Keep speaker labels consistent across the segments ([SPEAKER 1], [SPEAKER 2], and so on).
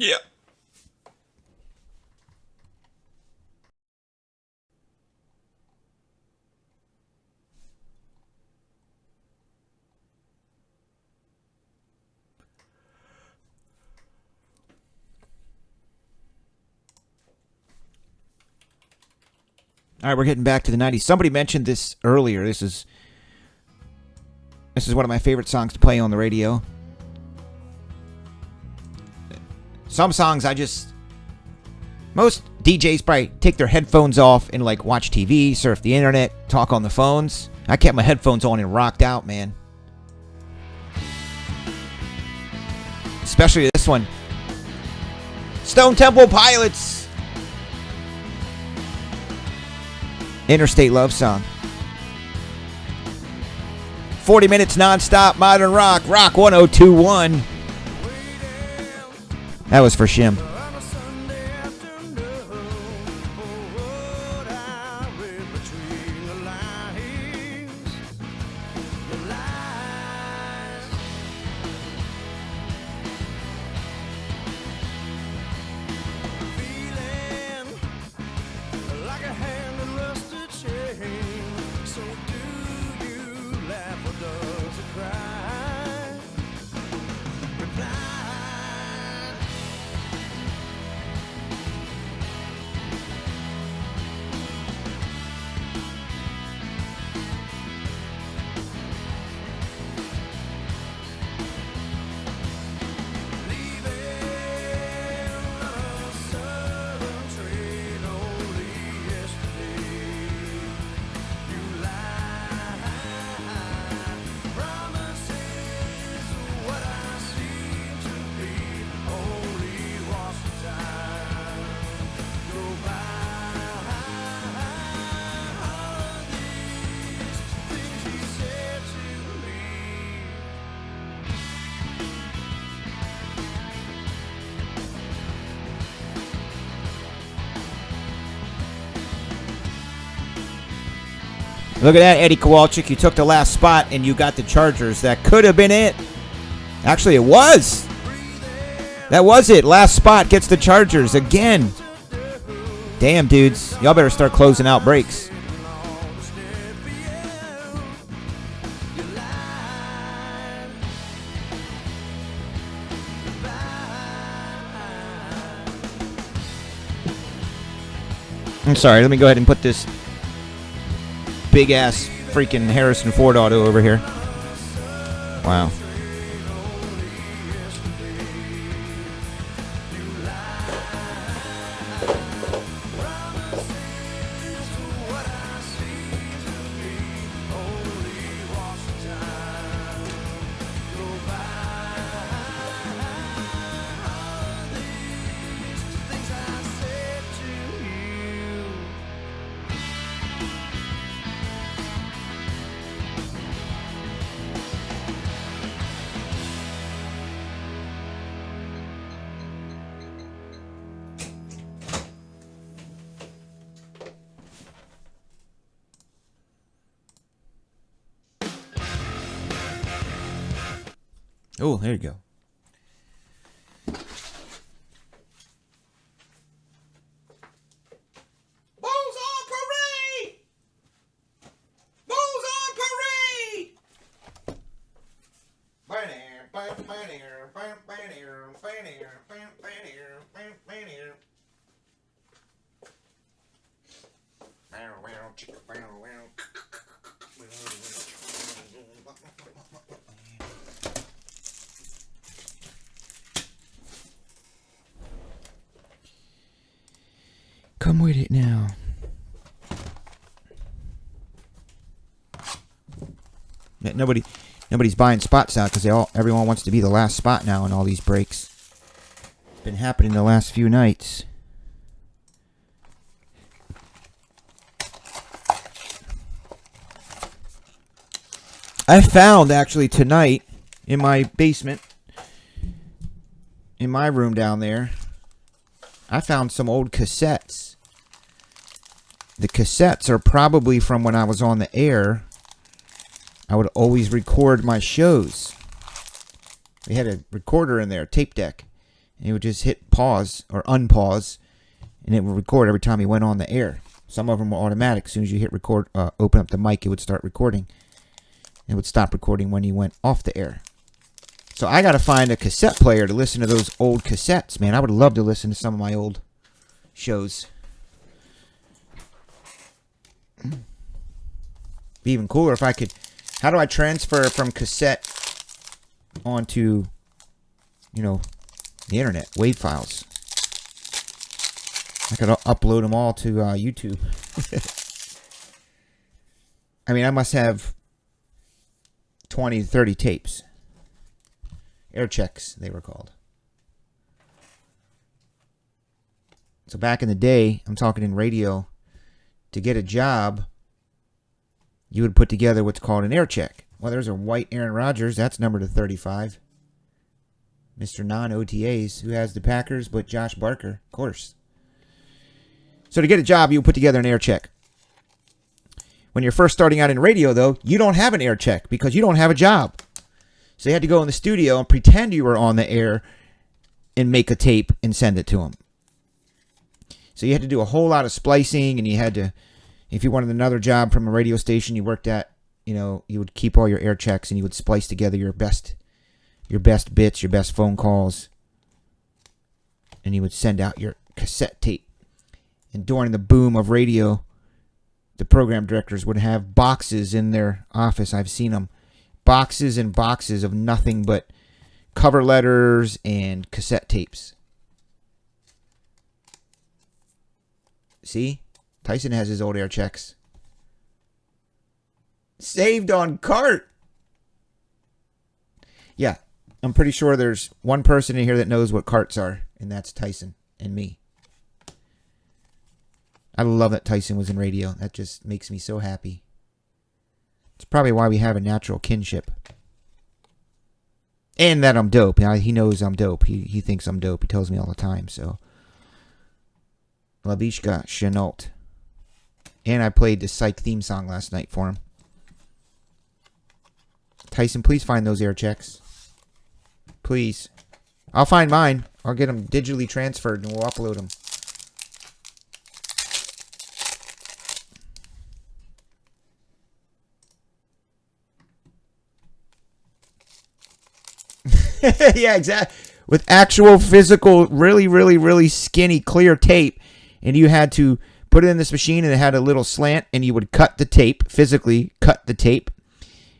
[SPEAKER 1] Yeah.
[SPEAKER 2] All right, we're getting back to the 90s. Somebody mentioned this earlier. This is one of my favorite songs to play on the radio. Some songs most DJs probably take their headphones off and like watch TV, surf the internet, talk on the phones. I kept my headphones on and rocked out, man. Especially this one. Stone Temple Pilots. Interstate Love Song. 40 minutes non-stop modern rock. Rock 1021. That was for Shim. Look at that, Eddie Kowalczyk. You took the last spot and you got the Chargers. That could have been it. Actually, it was. That was it. Last spot gets the Chargers again. Damn, dudes. Y'all better start closing out breaks. I'm sorry. Let me go ahead and put this big ass freaking Harrison Ford auto over here. Wow. Oh, there you go.
[SPEAKER 1] Bulls on parade! Bulls on parade!
[SPEAKER 2] Come with it now. Yeah, nobody's buying spots out because everyone wants to be the last spot now in all these breaks. It's been happening the last few nights. I found actually tonight in my basement, in my room down there, I found some old cassettes. The cassettes are probably from when I was on the air. I would always record my shows. We had a recorder in there, tape deck. And he would just hit pause or unpause, and it would record every time he went on the air. Some of them were automatic. As soon as you hit record, open up the mic, it would start recording. It would stop recording when you went off the air. So I got to find a cassette player to listen to those old cassettes, man. I would love to listen to some of my old shows. Be even cooler if I could. How do I transfer from cassette onto, the internet, WAV files? I could upload them all to YouTube. I mean, I must have 20 to 30 tapes. Air checks, they were called. So back in the day, I'm talking in radio, to get a job, you would put together what's called an air check. Well, there's a white Aaron Rodgers. That's numbered to 35. Mr. Non-OTAs, who has the Packers, but Josh Barker, of course. So to get a job, you would put together an air check. When you're first starting out in radio, though, you don't have an air check because you don't have a job. So you had to go in the studio and pretend you were on the air and make a tape and send it to them. So you had to do a whole lot of splicing, and you had to, if you wanted another job from a radio station you worked at, you would keep all your air checks and you would splice together your best bits, your best phone calls, and you would send out your cassette tape. And during the boom of radio, the program directors would have boxes in their office. I've seen them. Boxes and boxes of nothing but cover letters and cassette tapes. See? Tyson has his old air checks. Saved on cart. Yeah, I'm pretty sure there's one person in here that knows what carts are, and that's Tyson and me. I love that Tyson was in radio. That just makes me so happy. It's probably why we have a natural kinship. And that I'm dope. He knows I'm dope. He thinks I'm dope. He tells me all the time, so. Lavishka Chenault. And I played the Psych theme song last night for him. Tyson, please find those air checks. Please. I'll find mine. I'll get them digitally transferred and we'll upload them. Yeah, exactly. With actual physical, really, really, really skinny, clear tape. And you had to put it in this machine, and it had a little slant, and you would cut the tape, physically cut the tape.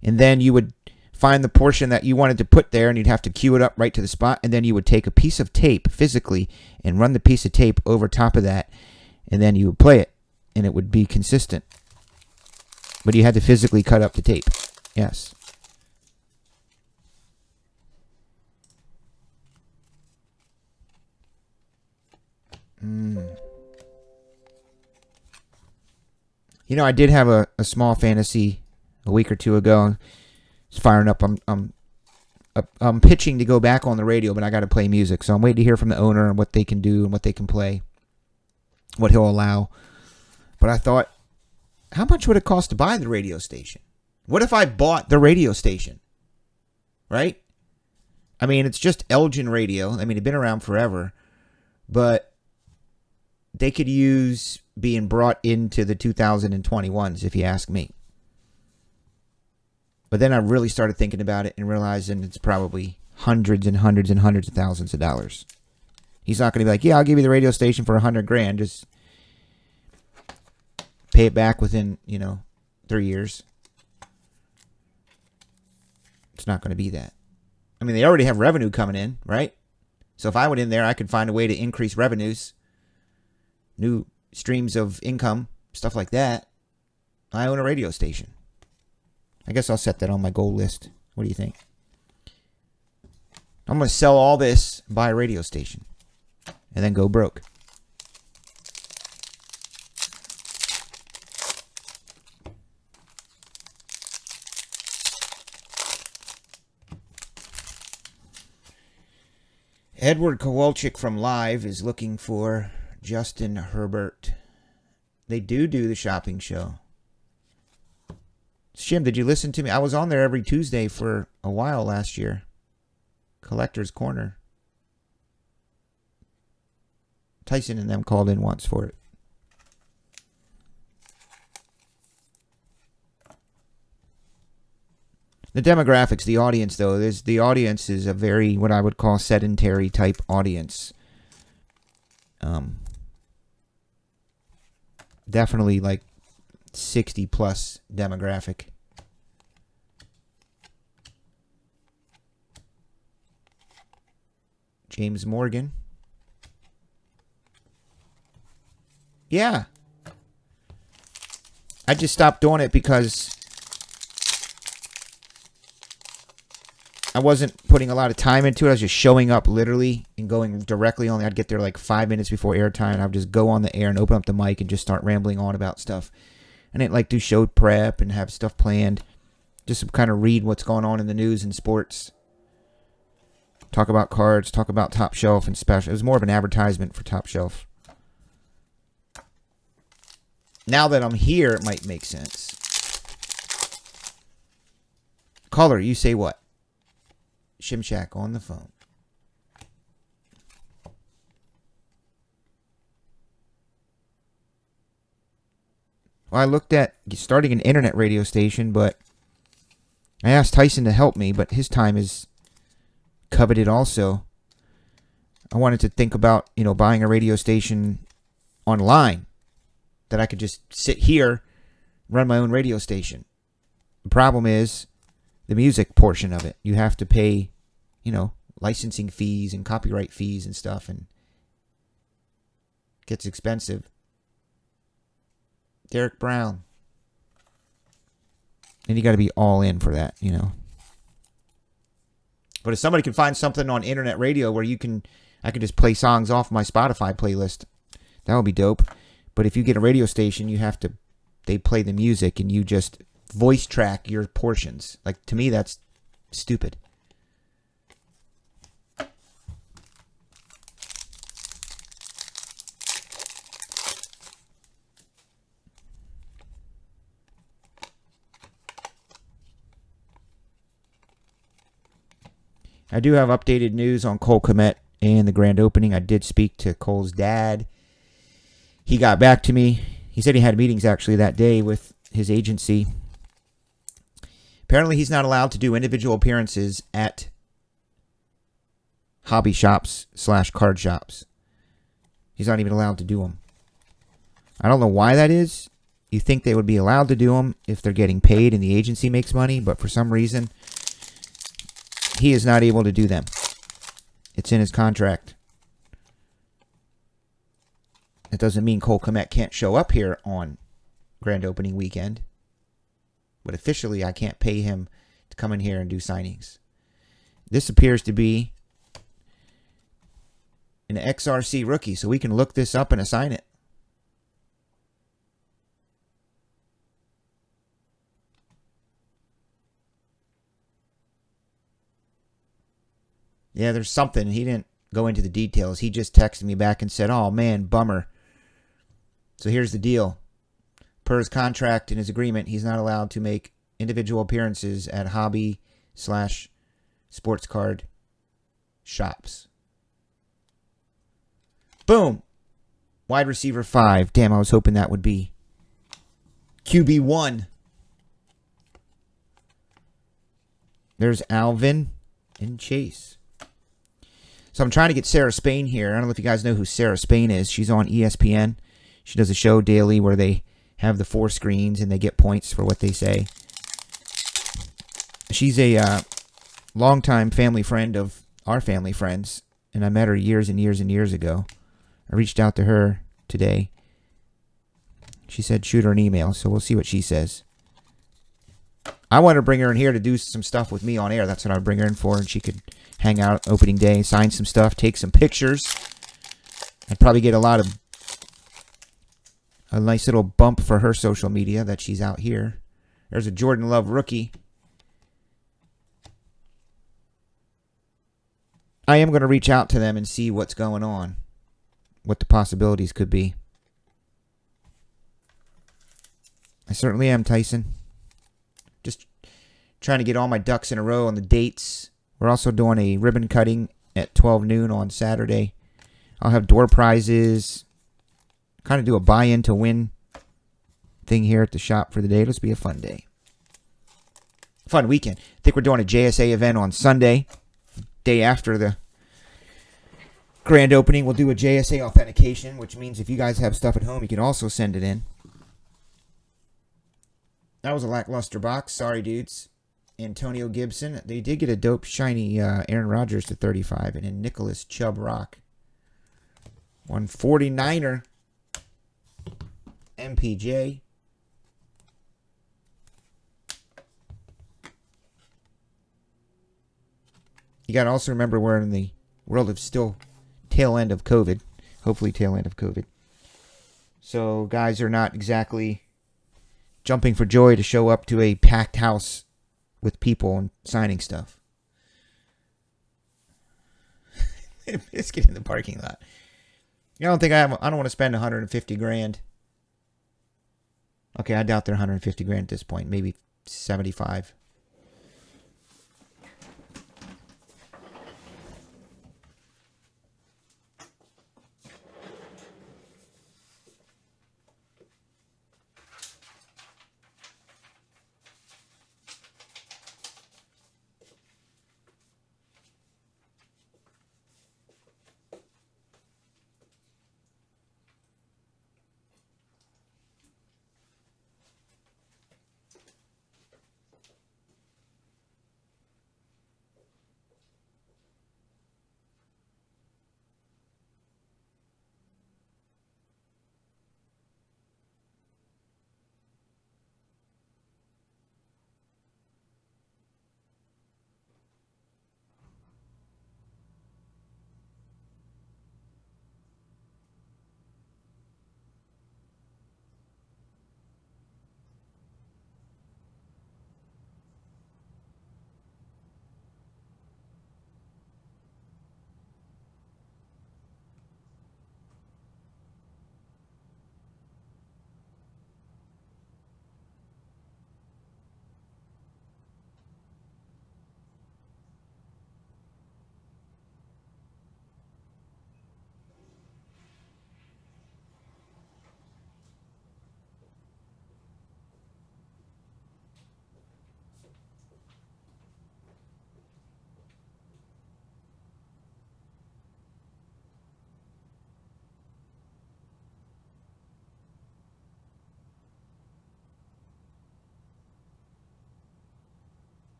[SPEAKER 2] And then you would find the portion that you wanted to put there, and you'd have to cue it up right to the spot. And then you would take a piece of tape physically and run the piece of tape over top of that. And then you would play it, and it would be consistent. But you had to physically cut up the tape. Yes. I did have a small fantasy a week or two ago. It's firing up. I'm pitching to go back on the radio, but I got to play music. So I'm waiting to hear from the owner and what they can do and what they can play, what he'll allow. But I thought, how much would it cost to buy the radio station? What if I bought the radio station? Right? I mean, it's just Elgin Radio. I mean, it's been around forever. But they could use being brought into the 2021s, if you ask me. But then I really started thinking about it and realizing it's probably hundreds and hundreds and hundreds of thousands of dollars. He's not going to be like, yeah, I'll give you the radio station for $100,000. Just pay it back within, 3 years. It's not going to be that. I mean, they already have revenue coming in, right? So if I went in there, I could find a way to increase revenues, new streams of income, stuff like that. I own a radio station. I guess I'll set that on my goal list. What do you think? I'm going to sell all this, buy a radio station, and then go broke. Edward Kowalczyk from Live is looking for Justin Herbert. They do the shopping show. Shim, did you listen to me? I was on there every Tuesday for a while last year. Collector's Corner. Tyson and them called in once for it. The demographics, the audience, though, the audience is a very, what I would call, sedentary type audience. Definitely like 60 plus demographic. James Morgan. Yeah. I just stopped doing it because I wasn't putting a lot of time into it. I was just showing up literally and going directly on. I'd get there like 5 minutes before airtime, and I would just go on the air and open up the mic and just start rambling on about stuff. I didn't like do show prep and have stuff planned. Just kind of read what's going on in the news and sports. Talk about cards, talk about Top Shelf and special. It was more of an advertisement for Top Shelf. Now that I'm here, it might make sense. Caller, you say what? Shimshack on the phone. Well, I looked at starting an internet radio station, but I asked Tyson to help me, but his time is coveted also. I wanted to think about, buying a radio station online that I could just sit here, run my own radio station. The problem is the music portion of it. You have to pay, licensing fees and copyright fees and stuff, and it gets expensive. Derek Brown. And you got to be all in for that, But if somebody can find something on internet radio where I could just play songs off my Spotify playlist, that would be dope. But if you get a radio station, they play the music and you just voice track your portions. Like, to me, that's stupid. I do have updated news on Cole Kmet and the grand opening. I did speak to Cole's dad. He got back to me. He said he had meetings actually that day with his agency. Apparently he's not allowed to do individual appearances at hobby shops / card shops. He's not even allowed to do them. I don't know why that is. You think they would be allowed to do them if they're getting paid and the agency makes money, but for some reason he is not able to do them. It's in his contract. That doesn't mean Cole Kmet can't show up here on grand opening weekend. But officially, I can't pay him to come in here and do signings. This appears to be an XRC rookie, so we can look this up and assign it. Yeah, there's something. He didn't go into the details. He just texted me back and said, "Oh, man, bummer." So here's the deal. Per his contract and his agreement, he's not allowed to make individual appearances at hobby / sports card shops. Boom. Wide receiver 5. Damn, I was hoping that would be QB1. There's Alvin and Chase. So I'm trying to get Sarah Spain here. I don't know if you guys know who Sarah Spain is. She's on ESPN. She does a show daily where they have the 4 screens and they get points for what they say. She's a longtime family friend of our family friends, and I met her years and years and years ago. I reached out to her today. She said shoot her an email, so we'll see what she says. I want to bring her in here to do some stuff with me on air. That's what I'd bring her in for, and she could hang out opening day, sign some stuff, take some pictures. I'd probably get a nice little bump for her social media that she's out here. There's a Jordan Love rookie. I am going to reach out to them and see what's going on, what the possibilities could be. I certainly am, Tyson. Just trying to get all my ducks in a row on the dates. We're also doing a ribbon cutting at 12 noon on Saturday. I'll have door prizes. Kind of do a buy-in to win thing here at the shop for the day. It'll be a fun day. Fun weekend. I think we're doing a JSA event on Sunday, day after the grand opening. We'll do a JSA authentication, which means if you guys have stuff at home, you can also send it in. That was a lackluster box. Sorry, dudes. Antonio Gibson. They did get a dope, shiny Aaron Rodgers to 35, and then Nicholas Chubb Rock. 149er. MPJ. You got to also remember we're in the world of still tail end of COVID. Hopefully tail end of COVID. So guys are not exactly jumping for joy to show up to a packed house with people and signing stuff. Biscuit in the parking lot. I don't think I don't want to spend 150 grand. Okay, I doubt they're 150 grand at this point. Maybe 75.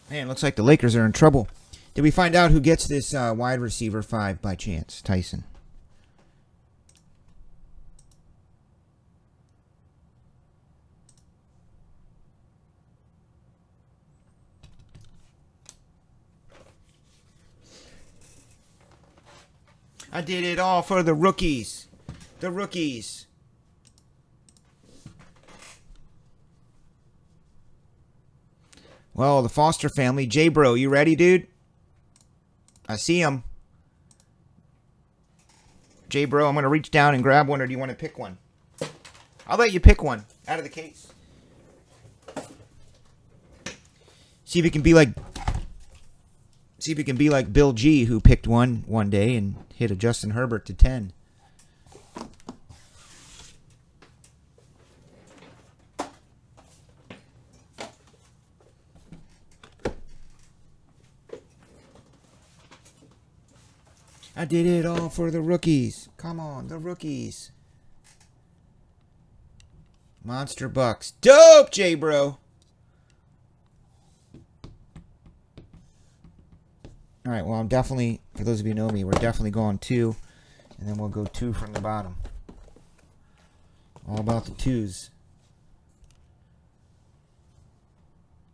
[SPEAKER 2] Man, looks like the Lakers are in trouble. Did we find out who gets this wide receiver 5 by chance? Tyson. I did it all for the rookies. The rookies. Well, the Foster family. J-Bro, you ready, dude? I see him. J-Bro, I'm going to reach down and grab one, or do you want to pick one? I'll let you pick one out of the case. See if you can be like Bill G, who picked one day and hit a Justin Herbert to 10. I did it all for the rookies. Come on, the rookies. Monster Bucks. Dope, J-Bro. All right, well, I'm definitely, for those of you who know me, we're definitely going 2, and then we'll go 2 from the bottom. All about the 2s.